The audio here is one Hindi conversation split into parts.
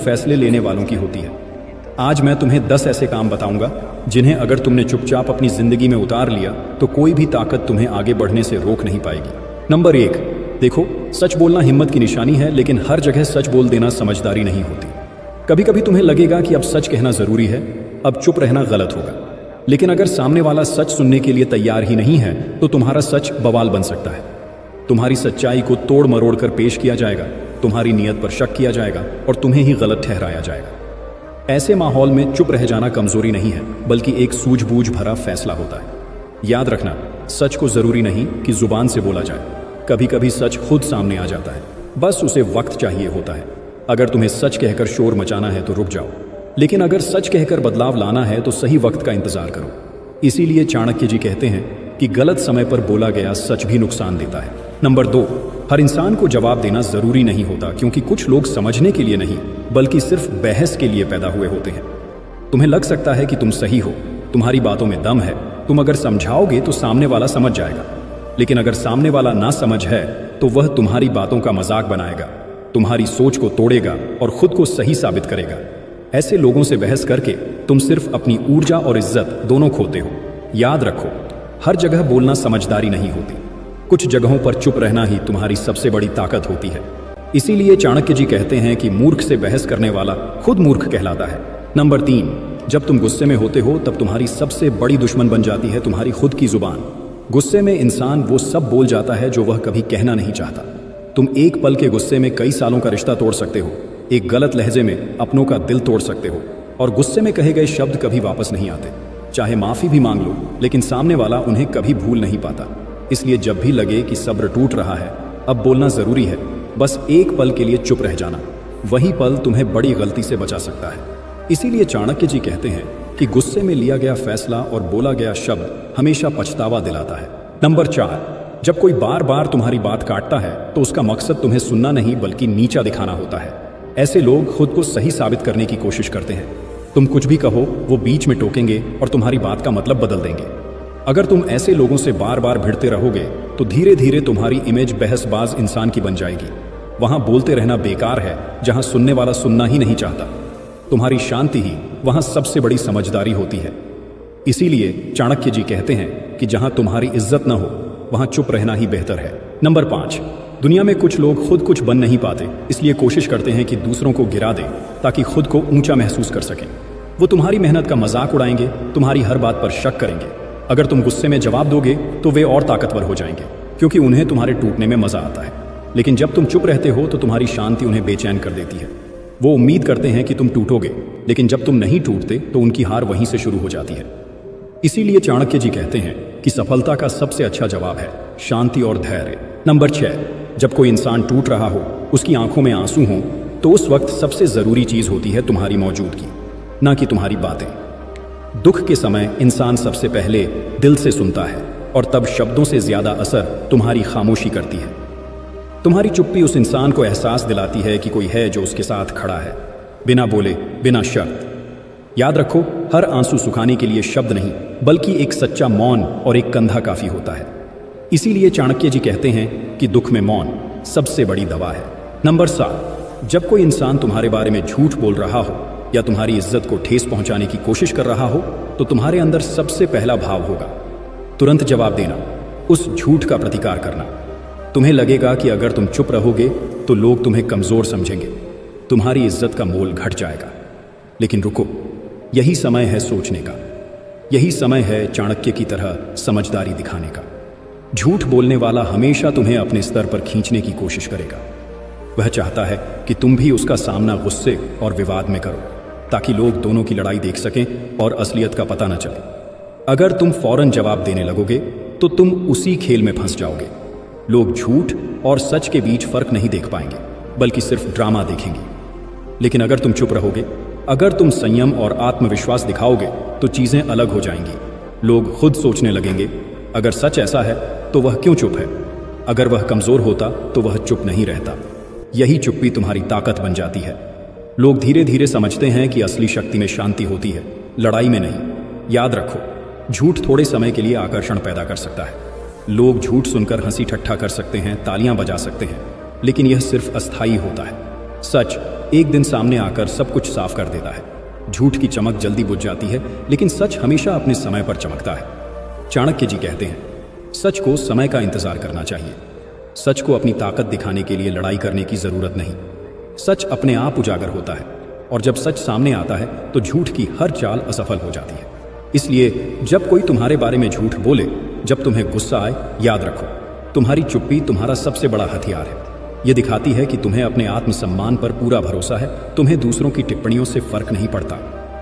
फैसले लेने वालों की होती है। आज मैं तुम्हें 10 ऐसे काम बताऊंगा जिन्हें अगर तुमने चुपचाप अपनी जिंदगी में उतार लिया तो कोई भी ताकत तुम्हें आगे बढ़ने से रोक नहीं पाएगी। नंबर 1, देखो, सच बोलना हिम्मत की निशानी है, लेकिन हर जगह सच बोल देना समझदारी नहीं होती। कभी कभी तुम्हें लगेगा कि अब सच कहना जरूरी है, अब चुप रहना गलत होगा। लेकिन अगर सामने वाला सच सुनने के लिए तैयार ही नहीं है तो तुम्हारा सच बवाल बन सकता है। तुम्हारी सच्चाई को तोड़ मरोड़ कर पेश किया जाएगा, तुम्हारी नीयत पर शक किया जाएगा और तुम्हें ही गलत ठहराया जाएगा। ऐसे माहौल में चुप रह जाना कमजोरी नहीं है, बल्कि एक सूझबूझ भरा फैसला होता है। याद रखना, सच को जरूरी नहीं कि जुबान से बोला जाए, कभी कभी सच खुद सामने आ जाता है, बस उसे वक्त चाहिए होता है। अगर तुम्हें सच कहकर शोर मचाना है तो रुक जाओ, लेकिन अगर सच कहकर बदलाव लाना है तो सही वक्त का इंतजार करो। इसीलिए चाणक्य जी कहते हैं कि गलत समय पर बोला गया सच भी नुकसान देता है। नंबर 2, हर इंसान को जवाब देना जरूरी नहीं होता, क्योंकि कुछ लोग समझने के लिए नहीं बल्कि सिर्फ बहस के लिए पैदा हुए होते हैं। तुम्हें लग सकता है कि तुम सही हो, तुम्हारी बातों में दम है, तुम अगर समझाओगे तो सामने वाला समझ जाएगा। लेकिन अगर सामने वाला ना समझ है तो वह तुम्हारी बातों का मजाक बनाएगा, तुम्हारी सोच को तोड़ेगा और खुद को सही साबित करेगा। ऐसे लोगों से बहस करके तुम सिर्फ अपनी ऊर्जा और इज्जत दोनों खोते हो। याद रखो, हर जगह बोलना समझदारी नहीं होती, कुछ जगहों पर चुप रहना ही तुम्हारी सबसे बड़ी ताकत होती है। इसीलिए चाणक्य जी कहते हैं कि मूर्ख से बहस करने वाला खुद मूर्ख कहलाता है। नंबर 3, जब तुम गुस्से में होते हो तब तुम्हारी सबसे बड़ी दुश्मन बन जाती है तुम्हारी खुद की जुबान। गुस्से में इंसान वो सब बोल जाता है जो वह कभी कहना नहीं चाहता। तुम एक पल के गुस्से में कई सालों का रिश्ता तोड़ सकते हो, एक गलत लहजे में अपनों का दिल तोड़ सकते हो, और गुस्से में कहे गए शब्द कभी वापस नहीं आते। चाहे माफी भी मांग लो, लेकिन सामने वाला उन्हें कभी भूल नहीं पाता। इसलिए जब भी लगे कि सब्र टूट रहा है, अब बोलना जरूरी है, बस एक पल के लिए चुप रह जाना, वही पल तुम्हें बड़ी गलती से बचा सकता है। इसीलिए चाणक्य जी कहते हैं कि गुस्से में लिया गया फैसला और बोला गया शब्द हमेशा पछतावा दिलाता है। नंबर 4, जब कोई बार बार तुम्हारी बात काटता है तो उसका मकसद तुम्हें सुनना नहीं बल्कि नीचा दिखाना होता है। ऐसे लोग खुद को सही साबित करने की कोशिश करते हैं। तुम कुछ भी कहो, वो बीच में टोकेंगे और तुम्हारी बात का मतलब बदल देंगे। अगर तुम ऐसे लोगों से बार बार भिड़ते रहोगे तो धीरे धीरे तुम्हारी इमेज बहसबाज इंसान की बन जाएगी। वहां बोलते रहना बेकार है जहां सुनने वाला सुनना ही नहीं चाहता। तुम्हारी शांति ही वहां सबसे बड़ी समझदारी होती है। इसीलिए चाणक्य जी कहते हैं कि जहां तुम्हारी इज्जत न हो वहां चुप रहना ही बेहतर है। नंबर 5, दुनिया में कुछ लोग खुद कुछ बन नहीं पाते, इसलिए कोशिश करते हैं कि दूसरों को गिरा दें ताकि खुद को ऊंचा महसूस कर सकें। वो तुम्हारी मेहनत का मजाक उड़ाएंगे, तुम्हारी हर बात पर शक करेंगे। अगर तुम गुस्से में जवाब दोगे तो वे और ताकतवर हो जाएंगे, क्योंकि उन्हें तुम्हारे टूटने में मजा आता है। लेकिन जब तुम चुप रहते हो तो तुम्हारी शांति उन्हें बेचैन कर देती है। वो उम्मीद करते हैं कि तुम टूटोगे, लेकिन जब तुम नहीं टूटते तो उनकी हार वहीं से शुरू हो जाती है। इसीलिए चाणक्य जी कहते हैं कि सफलता का सबसे अच्छा जवाब है शांति और धैर्य। नंबर 6, जब कोई इंसान टूट रहा हो, उसकी आंखों में आंसू हों, तो उस वक्त सबसे जरूरी चीज होती है तुम्हारी मौजूदगी, ना कि तुम्हारी बातें। दुख के समय इंसान सबसे पहले दिल से सुनता है, और तब शब्दों से ज्यादा असर तुम्हारी खामोशी करती है। तुम्हारी चुप्पी उस इंसान को एहसास दिलाती है कि कोई है जो उसके साथ खड़ा है, बिना बोले, बिना शर्त। याद रखो, हर आंसू सुखाने के लिए शब्द नहीं बल्कि एक सच्चा मौन और एक कंधा काफी होता है। इसीलिए चाणक्य जी कहते हैं कि दुख में मौन सबसे बड़ी दवा है। नंबर 7, जब कोई इंसान तुम्हारे बारे में झूठ बोल रहा हो या तुम्हारी इज्जत को ठेस पहुंचाने की कोशिश कर रहा हो तो तुम्हारे अंदर सबसे पहला भाव होगा तुरंत जवाब देना, उस झूठ का प्रतिकार करना। तुम्हें लगेगा कि अगर तुम चुप रहोगे तो लोग तुम्हें कमजोर समझेंगे, तुम्हारी इज्जत का मोल घट जाएगा। लेकिन रुको, यही समय है सोचने का, यही समय है चाणक्य की तरह समझदारी दिखाने का। झूठ बोलने वाला हमेशा तुम्हें अपने स्तर पर खींचने की कोशिश करेगा। वह चाहता है कि तुम भी उसका सामना गुस्से और विवाद में करो, ताकि लोग दोनों की लड़ाई देख सकें और असलियत का पता न चले। अगर तुम फौरन जवाब देने लगोगे तो तुम उसी खेल में फंस जाओगे। लोग झूठ और सच के बीच फर्क नहीं देख पाएंगे, बल्कि सिर्फ ड्रामा देखेंगे। लेकिन अगर तुम चुप रहोगे, अगर तुम संयम और आत्मविश्वास दिखाओगे तो चीजें अलग हो जाएंगी। लोग खुद सोचने लगेंगे, अगर सच ऐसा है तो वह क्यों चुप है? अगर वह कमजोर होता तो वह चुप नहीं रहता। यही चुप्पी तुम्हारी ताकत बन जाती है। लोग धीरे धीरे समझते हैं कि असली शक्ति में शांति होती है, लड़ाई में नहीं। याद रखो, झूठ थोड़े समय के लिए आकर्षण पैदा कर सकता है। लोग झूठ सुनकर हंसी ठट्ठा कर सकते हैं, तालियां बजा सकते हैं, लेकिन यह सिर्फ अस्थायी होता है। सच एक दिन सामने आकर सब कुछ साफ कर देता है। झूठ की चमक जल्दी बुझ जाती है, लेकिन सच हमेशा अपने समय पर चमकता है। चाणक्य जी कहते हैं, सच को समय का इंतजार करना चाहिए। सच को अपनी ताकत दिखाने के लिए लड़ाई करने की जरूरत नहीं। सच अपने आप उजागर होता है, और जब सच सामने आता है तो झूठ की हर चाल असफल हो जाती है। इसलिए जब कोई तुम्हारे बारे में झूठ बोले, जब तुम्हें गुस्सा आए, याद रखो, तुम्हारी चुप्पी तुम्हारा सबसे बड़ा हथियार है। यह दिखाती है कि तुम्हें अपने आत्मसम्मान पर पूरा भरोसा है, तुम्हें दूसरों की टिप्पणियों से फर्क नहीं पड़ता।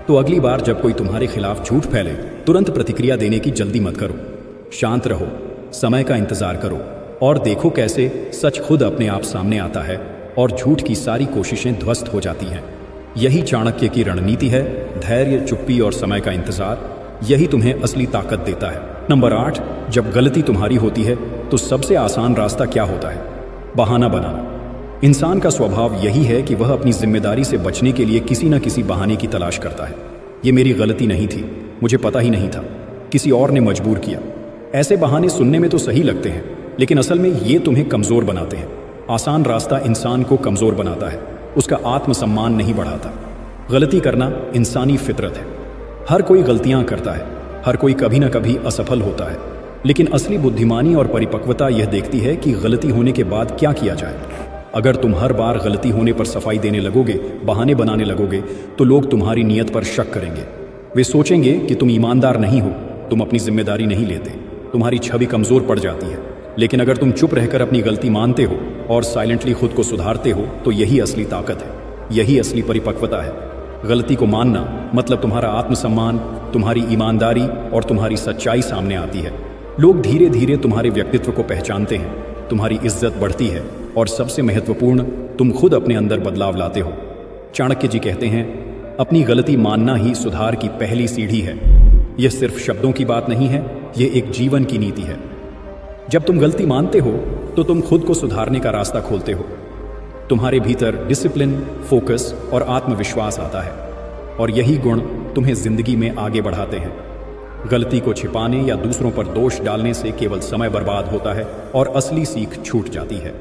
तो अगली बार जब कोई तुम्हारे खिलाफ झूठ फैले, तुरंत प्रतिक्रिया देने की जल्दी मत करो। शांत रहो, समय का इंतजार करो और देखो कैसे सच खुद अपने आप सामने आता है और झूठ की सारी कोशिशें ध्वस्त हो जाती हैं। यही चाणक्य की रणनीति है, धैर्य, चुप्पी और समय का इंतजार। यही तुम्हें असली ताकत देता है। नंबर 8, जब गलती तुम्हारी होती है तो सबसे आसान रास्ता क्या होता है? बहाना बनाना। इंसान का स्वभाव यही है कि वह अपनी जिम्मेदारी से बचने के लिए किसी न किसी बहाने की तलाश करता है। ये मेरी गलती नहीं थी, मुझे पता ही नहीं था, किसी और ने मजबूर किया। ऐसे बहाने सुनने में तो सही लगते हैं, लेकिन असल में ये तुम्हें कमजोर बनाते हैं। आसान रास्ता इंसान को कमजोर बनाता है, उसका आत्मसम्मान नहीं बढ़ाता। गलती करना इंसानी फितरत है। हर कोई गलतियां करता है, हर कोई कभी न कभी असफल होता है, लेकिन असली बुद्धिमानी और परिपक्वता यह देखती है कि गलती होने के बाद क्या किया जाए। अगर तुम हर बार गलती होने पर सफाई देने लगोगे, बहाने बनाने लगोगे, तो लोग तुम्हारी नीयत पर शक करेंगे। वे सोचेंगे कि तुम ईमानदार नहीं हो, तुम अपनी जिम्मेदारी नहीं लेते, तुम्हारी छवि कमजोर पड़ जाती है। लेकिन अगर तुम चुप रहकर अपनी गलती मानते हो और साइलेंटली खुद को सुधारते हो, तो यही असली ताकत है, यही असली परिपक्वता है। गलती को मानना मतलब तुम्हारा आत्मसम्मान, तुम्हारी ईमानदारी और तुम्हारी सच्चाई सामने आती है। लोग धीरे धीरे तुम्हारे व्यक्तित्व को पहचानते हैं, तुम्हारी इज्जत बढ़ती है और सबसे महत्वपूर्ण, तुम खुद अपने अंदर बदलाव लाते हो। चाणक्य जी कहते हैं, अपनी गलती मानना ही सुधार की पहली सीढ़ी है। यह सिर्फ शब्दों की बात नहीं है, यह एक जीवन की नीति है। जब तुम गलती मानते हो तो तुम खुद को सुधारने का रास्ता खोलते हो। तुम्हारे भीतर डिसिप्लिन, फोकस और आत्मविश्वास आता है, और यही गुण तुम्हें जिंदगी में आगे बढ़ाते हैं। गलती को छिपाने या दूसरों पर दोष डालने से केवल समय बर्बाद होता है और असली सीख छूट जाती है।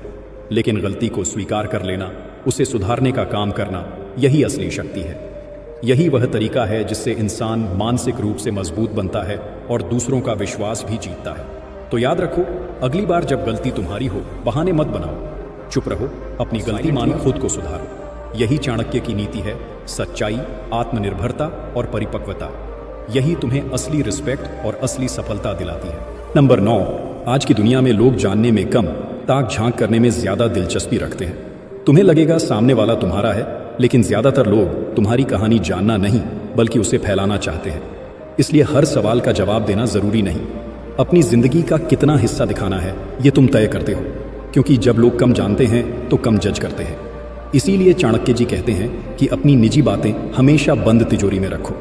लेकिन गलती को स्वीकार कर लेना, उसे सुधारने का काम करना, यही असली शक्ति है। यही वह तरीका है जिससे इंसान मानसिक रूप से मजबूत बनता है और दूसरों का विश्वास भी जीतता है। तो याद रखो, अगली बार जब गलती तुम्हारी हो, बहाने मत बनाओ, चुप रहो, अपनी गलती मानो, खुद को सुधारो। यही चाणक्य की नीति है, सच्चाई, आत्मनिर्भरता और परिपक्वता। यही तुम्हें असली रिस्पेक्ट और असली सफलता दिलाती है। नंबर 9, आज की दुनिया में लोग जानने में कम, ताक झांक करने में ज्यादा दिलचस्पी रखते हैं। तुम्हें लगेगा सामने वाला तुम्हारा है, लेकिन ज्यादातर लोग तुम्हारी कहानी जानना नहीं बल्कि उसे फैलाना चाहते हैं। इसलिए हर सवाल का जवाब देना जरूरी नहीं। अपनी जिंदगी का कितना हिस्सा दिखाना है, ये तुम तय करते हो, क्योंकि जब लोग कम जानते हैं तो कम जज करते हैं। इसीलिए चाणक्य जी कहते हैं कि अपनी निजी बातें हमेशा बंद तिजोरी में रखो।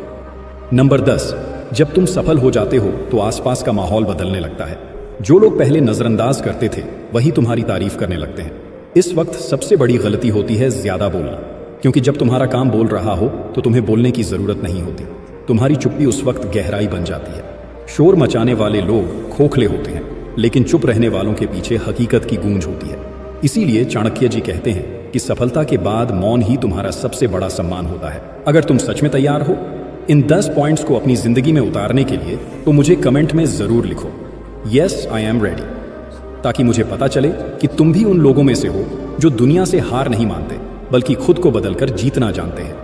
नंबर 10, जब तुम सफल हो जाते हो तो आसपास का माहौल बदलने लगता है। जो लोग पहले नजरअंदाज करते थे, वही तुम्हारी तारीफ करने लगते हैं। इस वक्त सबसे बड़ी गलती होती है ज्यादा बोलना, क्योंकि जब तुम्हारा काम बोल रहा हो तो तुम्हें बोलने की जरूरत नहीं होती। तुम्हारी चुप्पी उस वक्त गहराई बन जाती है। शोर मचाने वाले लोग खोखले होते हैं, लेकिन चुप रहने वालों के पीछे हकीकत की गूंज होती है। इसीलिए चाणक्य जी कहते हैं कि सफलता के बाद मौन ही तुम्हारा सबसे बड़ा सम्मान होता है। अगर तुम सच में तैयार हो इन 10 पॉइंट्स को अपनी जिंदगी में उतारने के लिए, तो मुझे कमेंट में जरूर लिखो, यस आई एम रेडी, ताकि मुझे पता चले कि तुम भी उन लोगों में से हो जो दुनिया से हार नहीं मानते, बल्कि खुद को बदलकर जीतना जानते हैं।